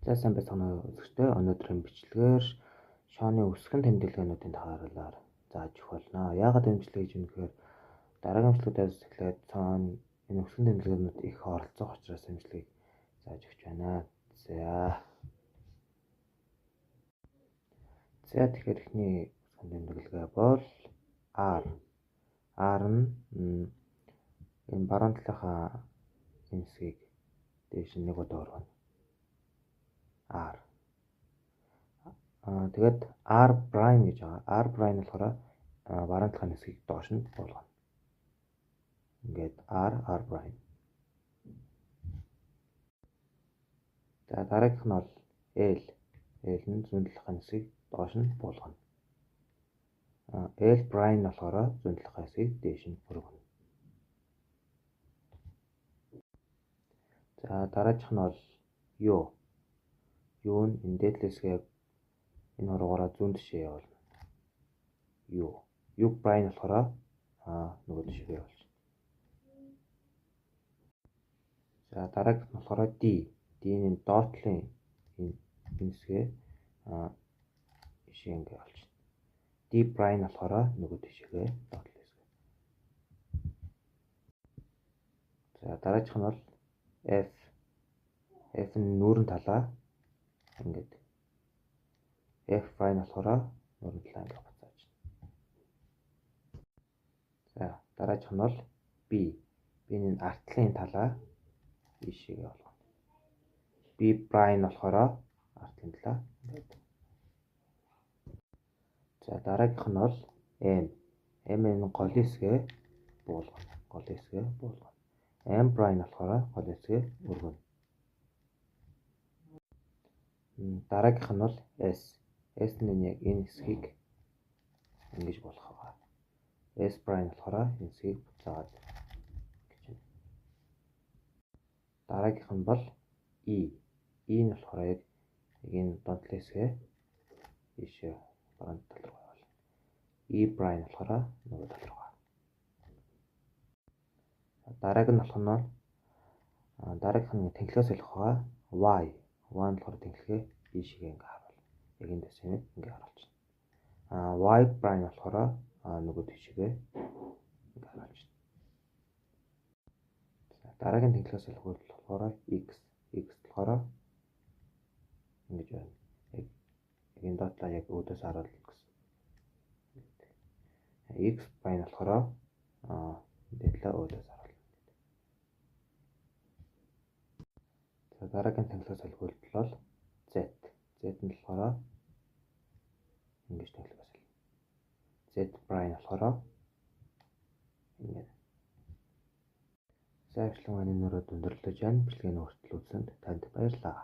За сайн байцгаана уу үзэгчдээ. Өнөөдрийн бичлэгээр шооны өсгөн тэмдэглэгээнүүдийн тааралаар зааж өгөх болно. Яагаад дэмжлэг гэж юм гэхээр дараагийн бичлэгүүдээс эхлээд цаана энэ өсгөн тэмдэглэгээнүүд их оролцох учраас дэмжлэгийг зааж өгч байна. За тэгэхээр эхний өсгөн тэмдэглэгээ бол R нь энэ баруун талынхаа хэсгийг дээш нэг удаа оргоно. R. Тэгээд R prime гэж байгаа. R prime болохоор баруун талын хэсгийг доош нь буулгана. Ингээд R prime. За дараагийнх нь бол L. L нь зүүн талын хэсгийг доош нь буулгана. L prime болохоор зүүн талын хэсгийг дээш нь өргөнө. За дараагийнх нь бол U. U нь энэ дээдлэсгээ энэ хуруугаараа зүүн тишээ явуулна. U prime болохоор нөгөө тишээ явуулна. За дараагийнх нь болохоор D. D-ийн доотлын энэ хэсгээ ишээ ингээ олчихно. D prime болохоор нөгөө тишээгээ доотлон хэсгээ. За дараагийнх нь бол F. F нь нүүрэн талаа ингээд F prime болохоор нүүрэн талаа ингээ буцааж байна. За дараагийнх нь бол B. B-ийн артлын талаа ишээгээ болгоно. B prime болохоор артлын талаа ингээд. За дараагийнх нь бол M. M-ийн гол хэсгээ буулгана. M prime болохоор гол хэсгээ өргөнө. Дараагийнх нь бол S. S нь яг энэ хэсгийг ингэж болох байгаа. S prime болохоор энэ хэсгийг буцаагаад гэж байна. Дараагийнх нь бол E. E нь болохоор яг энэ донтлын хэсгээ ийшээ баруун тал руу явуулна. E prime болохоор нөгөө тал руу. Дарааг нь болох нь дараагийнх нь тэнхлээс олох байгаа Y. Y нь болохоор тэнхлэгээ ийшээ ингээ харуулна. Яг энэ дэсэнийг ингээ харуулчихна. Y prime болохоор нөгөө тишээгээ ингээ харуулчихна. Дараагийн тэнхлээс олох үйлдэл болохоор X. X болохоор ингэж байна. Яг энэ дотлоо яг өөдөөс харуулна гэсэн. X prime болохоор дэтлээ өөдөөс харуулна. За дараагийн тэнхлээс олох үйлдэл бол Z. Z нь болохоор ингэж тэнхлээс олно. Z prime болохоор ингэж. За бичлэг маань өнөөдөр өндөрлөж байна. Бичлэгийн хүртэл үзсэнд танд баярлалаа.